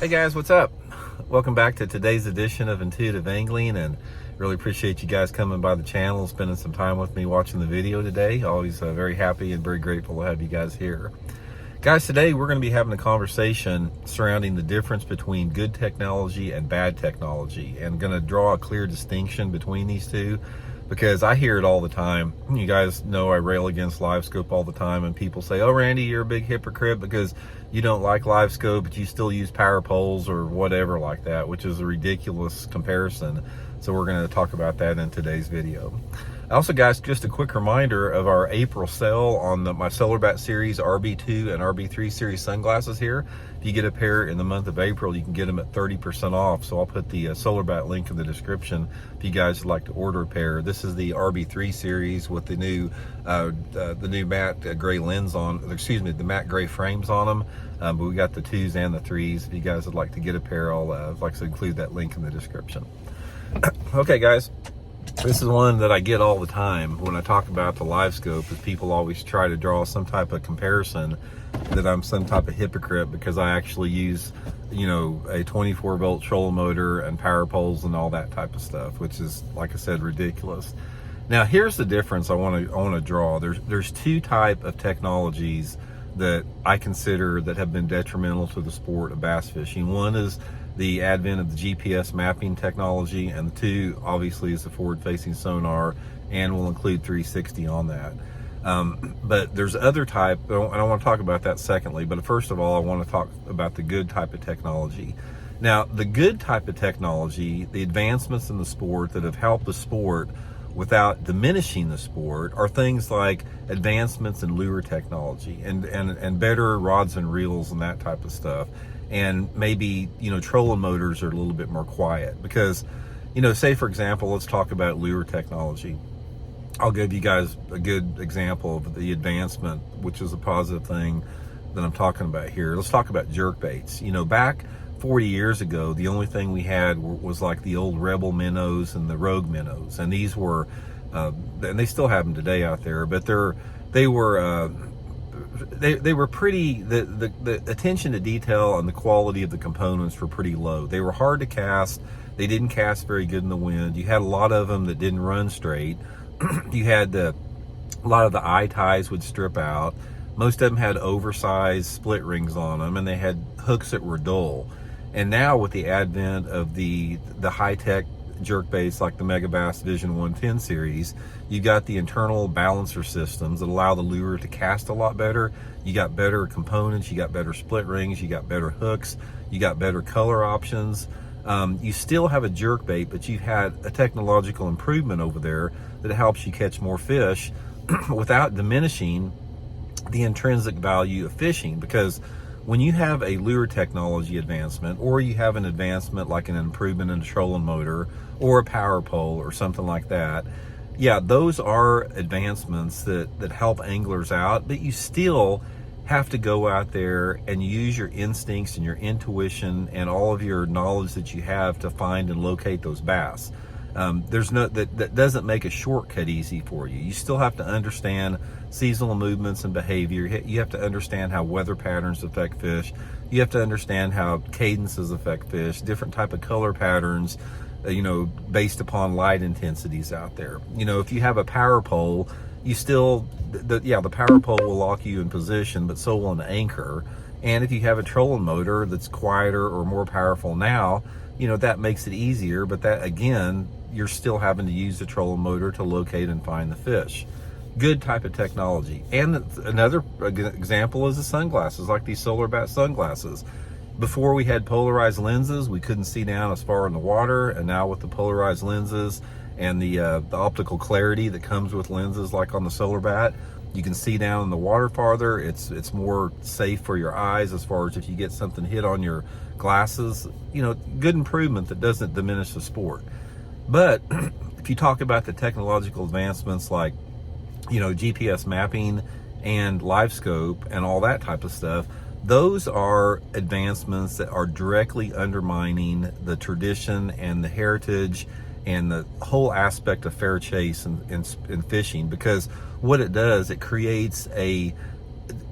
Hey guys, what's up? Welcome back to today's edition of Intuitive Angling, and really appreciate you guys coming by the channel, spending some time with me watching the video today. Always very happy and very grateful to have you guys here. Guys, today we're going to be having a conversation surrounding the difference between good technology and bad technology, and going to draw a clear distinction between these two, because I hear it all the time. You guys know I rail against LiveScope all the time, and people say, oh Randy, you're a big hypocrite because you don't like LiveScope, but you still use power poles or whatever like that, which is a ridiculous comparison. So we're going to talk about that in today's video. Also, guys, just a quick reminder of our April sale on my Solar Bat series RB2 and RB3 series sunglasses here. If you get a pair in the month of April, you can get them at 30% off. So I'll put the Solar Bat link in the description if you guys would like to order a pair. This is the RB3 series with the new matte gray lens on, excuse me, the matte gray frames on them. But we got the 2s and the 3s. If you guys would like to get a pair, I'll like to include that link in the description. Okay, guys. This is one that I get all the time when I talk about the LiveScope, is people always try to draw some type of comparison that I'm some type of hypocrite because I actually use, you know, a 24 volt trolling motor and power poles and all that type of stuff, which is, like I said, ridiculous. Now, here's the difference I want to draw. There's two type of technologies that I consider that have been detrimental to the sport of bass fishing. One is the advent of the GPS mapping technology, and the two obviously is the forward-facing sonar, and we'll include 360 on that. But there's other type, and I want to talk about that secondly, but first of all I want to talk about the good type of technology. Now, the good type of technology, the advancements in the sport that have helped the sport without diminishing the sport, are things like advancements in lure technology and better rods and reels and that type of stuff. And maybe, you know, trolling motors are a little bit more quiet because, you know, say for example, let's talk about lure technology. I'll give you guys a good example of the advancement, which is a positive thing that I'm talking about here. Let's talk about jerk baits. You know, back 40 years ago, the only thing we had was like the old Rebel minnows and the Rogue minnows, and these were, and they still have them today out there, but they were pretty, the attention to detail and the quality of the components were pretty low. They were hard to cast. They didn't cast very good in the wind. You had a lot of them that didn't run straight. You had a lot of the eye ties would strip out. Most of them had oversized split rings on them, and they had hooks that were dull. And now with the advent of the high-tech jerk baits like the Megabass Vision 110 series, you got the internal balancer systems that allow the lure to cast a lot better. You got better components, you got better split rings, you got better hooks, you got better color options. You still have a jerk bait, but you've had a technological improvement over there that helps you catch more fish without diminishing the intrinsic value of fishing. Because when you have a lure technology advancement, or you have an advancement like an improvement in a trolling motor or a power pole or something like that, yeah, those are advancements that help anglers out, but you still have to go out there and use your instincts and your intuition and all of your knowledge that you have to find and locate those bass. That doesn't make a shortcut easy for you. You still have to understand seasonal movements and behavior. You have to understand how weather patterns affect fish. You have to understand how cadences affect fish, different type of color patterns, you know, based upon light intensities out there. You know, if you have a power pole, you still, the power pole will lock you in position, but so will an anchor. And if you have a trolling motor that's quieter or more powerful now, you know, that makes it easier, but that again, you're still having to use the trolling motor to locate and find the fish. Good type of technology. And another example is the sunglasses, like these Solar Bat sunglasses. Before we had polarized lenses, we couldn't see down as far in the water, and now with the polarized lenses and the optical clarity that comes with lenses like on the Solar Bat, you can see down in the water farther. It's more safe for your eyes as far as if you get something hit on your glasses. You know, good improvement that doesn't diminish the sport. But if you talk about the technological advancements like, you know, GPS mapping and LiveScope and all that type of stuff, those are advancements that are directly undermining the tradition and the heritage and the whole aspect of fair chase in fishing. Because what it does, it creates a,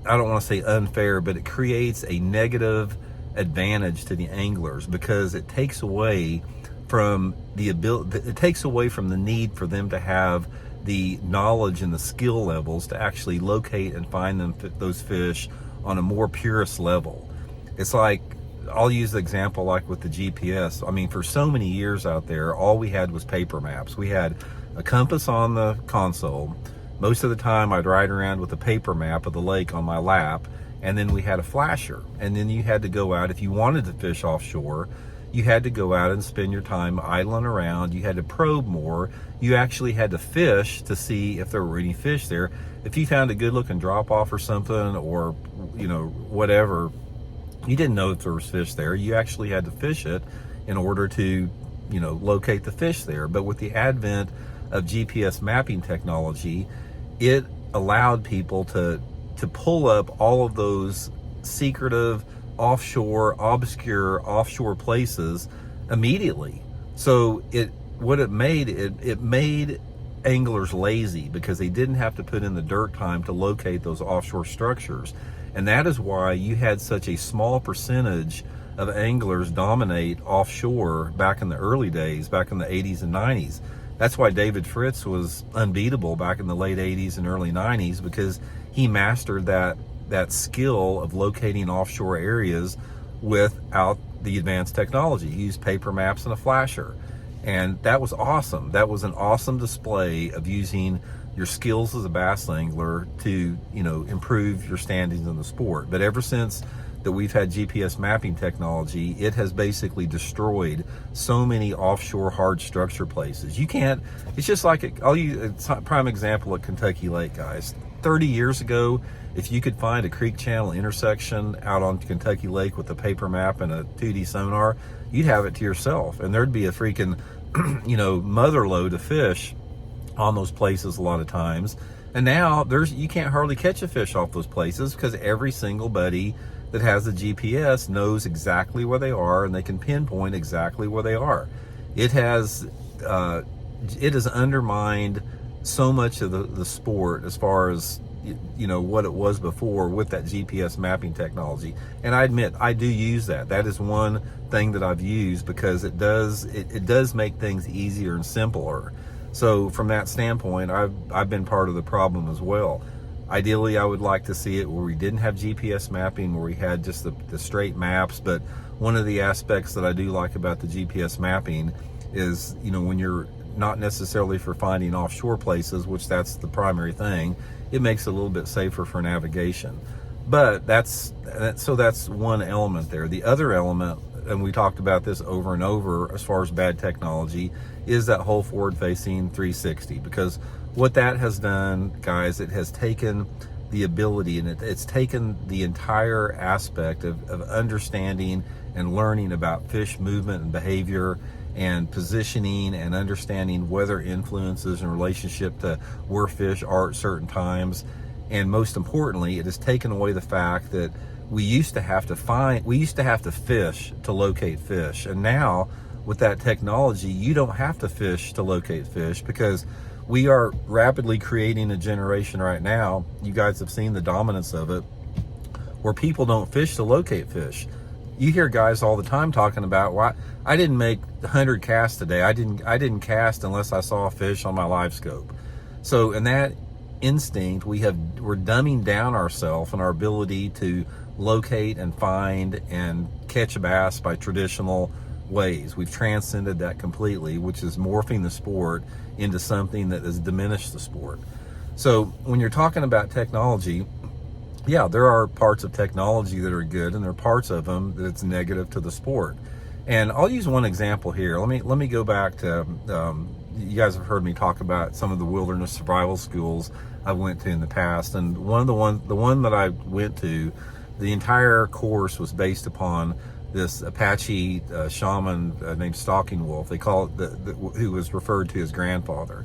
I don't want to say unfair, but it creates a negative advantage to the anglers, because it takes away from the ability, it takes away from the need for them to have the knowledge and the skill levels to actually locate and find those fish on a more purist level. It's like, I'll use the example like with the GPS. I mean, for so many years out there, all we had was paper maps. We had a compass on the console. Most of the time I'd ride around with a paper map of the lake on my lap, and then we had a flasher. And then you had to go out, if you wanted to fish offshore, you had to go out and spend your time idling around. You had to probe more. You actually had to fish to see if there were any fish there. If you found a good looking drop off or something, or, you know, whatever, you didn't know if there was fish there. You actually had to fish it in order to, you know, locate the fish there. But with the advent of GPS mapping technology, it allowed people to pull up all of those secretive, offshore, obscure, offshore places immediately. So it made anglers lazy, because they didn't have to put in the dirt time to locate those offshore structures. And that is why you had such a small percentage of anglers dominate offshore back in the early days, back in the 80s and 90s. That's why David Fritz was unbeatable back in the late 80s and early 90s, because he mastered that skill of locating offshore areas without the advanced technology. He used paper maps and a flasher. And that was awesome. That was an awesome display of using your skills as a bass angler to, you know, improve your standings in the sport. But ever since that we've had GPS mapping technology, it has basically destroyed so many offshore hard structure places. You can't, it's just like, I'll use a prime example at Kentucky Lake, guys. 30 years ago, if you could find a creek channel intersection out on Kentucky Lake with a paper map and a 2D sonar, you'd have it to yourself, and there'd be a freaking, you know, mother load of fish on those places a lot of times. And now you can't hardly catch a fish off those places, because every single buddy that has a GPS knows exactly where they are, and they can pinpoint exactly where they are. It has undermined so much of the sport as far as, you know, what it was before with that GPS mapping technology. And I admit, I do use that. That is one thing that I've used, because it does make things easier and simpler. So from that standpoint, I've been part of the problem as well. Ideally, I would like to see it where we didn't have GPS mapping, where we had just the straight maps. But one of the aspects that I do like about the GPS mapping is, you know, when you're not necessarily for finding offshore places, which that's the primary thing, it makes it a little bit safer for navigation. But that's one element there. The other element, and we talked about this over and over as far as bad technology, is that whole forward-facing 360. Because what that has done, guys, it has taken the ability, and it's taken the entire aspect of understanding and learning about fish movement and behavior and positioning and understanding weather influences in relationship to where fish are at certain times. And most importantly, it has taken away the fact that we used to have to fish to locate fish. And now with that technology, you don't have to fish to locate fish, because we are rapidly creating a generation right now. You guys have seen the dominance of it, where people don't fish to locate fish. You hear guys all the time talking about, why I didn't make 100 casts today. I didn't cast unless I saw a fish on my live scope. So in that instinct, we're dumbing down ourselves and our ability to locate and find and catch a bass by traditional ways. We've transcended that completely, which is morphing the sport into something that has diminished the sport. So when you're talking about technology, yeah, there are parts of technology that are good, and there are parts of them that's negative to the sport. And I'll use one example here. Let me go back to, you guys have heard me talk about some of the wilderness survival schools I went to in the past. And the one that I went to, the entire course was based upon this Apache shaman named Stalking Wolf. They call it who was referred to as grandfather.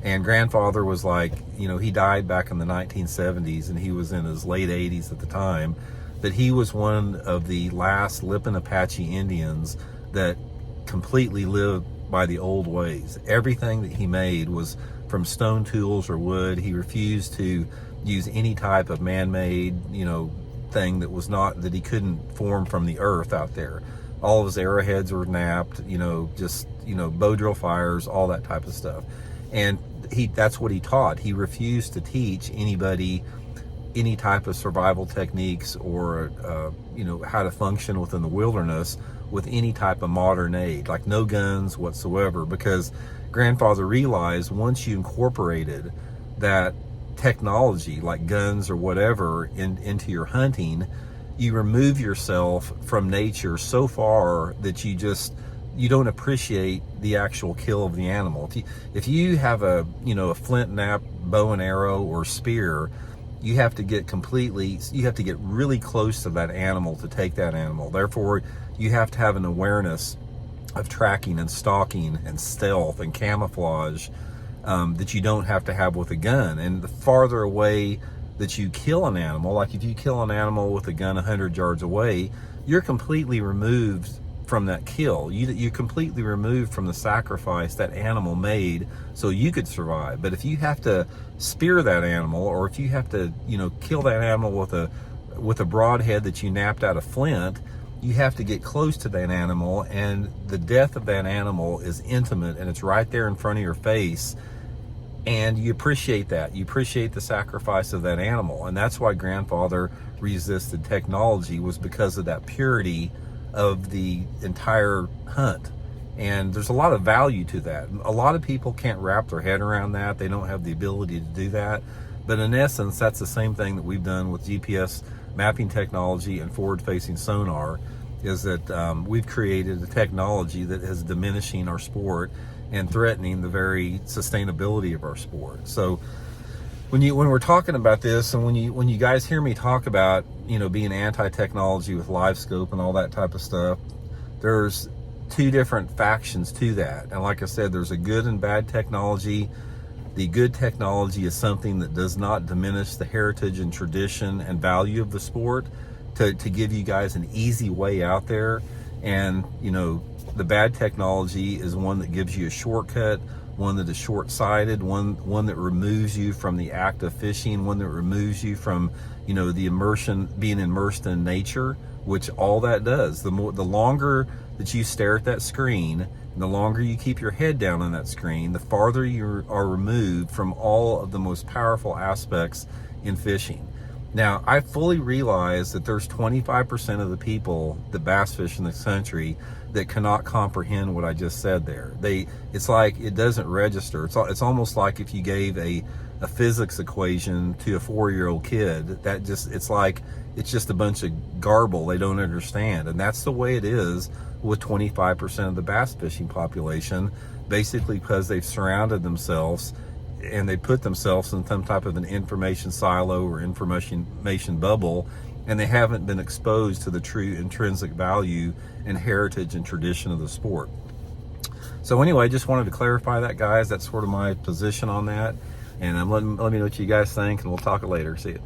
And grandfather was like, you know, he died back in the 1970s, and he was in his late 80s at the time. But he was one of the last Lipan Apache Indians that completely lived by the old ways. Everything that he made was from stone tools or wood. He refused to use any type of man-made, you know, thing that he couldn't form from the earth out there. All of his arrowheads were napped, bow drill fires, all that type of stuff. And that's what he taught. He refused to teach anybody any type of survival techniques or, how to function within the wilderness with any type of modern aid, like no guns whatsoever, because grandfather realized once you incorporated that technology like guns or whatever into your hunting, you remove yourself from nature so far that you don't appreciate the actual kill of the animal. If you have a flint knap bow and arrow or spear, you have to get really close to that animal to take that animal. Therefore, you have to have an awareness of tracking and stalking and stealth and camouflage that you don't have to have with a gun. And the farther away that you kill an animal, like if you kill an animal with a gun 100 yards away, you're completely removed from that kill. You're completely removed from the sacrifice that animal made so you could survive. But if you have to spear that animal, or if you have to, kill that animal with a broadhead that you napped out of flint, you have to get close to that animal, and the death of that animal is intimate and it's right there in front of your face. And you appreciate that. You appreciate the sacrifice of that animal. And that's why grandfather resisted technology, was because of that purity of the entire hunt. And there's a lot of value to that. A lot of people can't wrap their head around that. They don't have the ability to do that. But in essence, that's the same thing that we've done with GPS mapping technology and forward-facing sonar, is that we've created a technology that is diminishing our sport and threatening the very sustainability of our sport. So when we're talking about this, and when you guys hear me talk about being anti-technology with live scope and all that type of stuff, there's two different factions to that. And like I said, there's a good and bad technology. The good technology is something that does not diminish the heritage and tradition and value of the sport, to give you guys an easy way out there. And the bad technology is one that gives you a shortcut, one that is short-sighted, one that removes you from the act of fishing, one that removes you from the being immersed in nature, which all that does. The longer that you stare at that screen, and the longer you keep your head down on that screen, the farther you are removed from all of the most powerful aspects in fishing. Now, I fully realize that there's 25% of the people that bass fish in this country that cannot comprehend what I just said there. It's like it doesn't register. It's almost like if you gave a physics equation to a 4-year-old kid, it's just a bunch of garble they don't understand. And that's the way it is with 25% of the bass fishing population, basically because they've surrounded themselves and they put themselves in some type of an information silo or information bubble, and they haven't been exposed to the true intrinsic value and heritage and tradition of the sport. So anyway, just wanted to clarify that, guys. That's sort of my position on that. And let me know what you guys think, and we'll talk later. See you.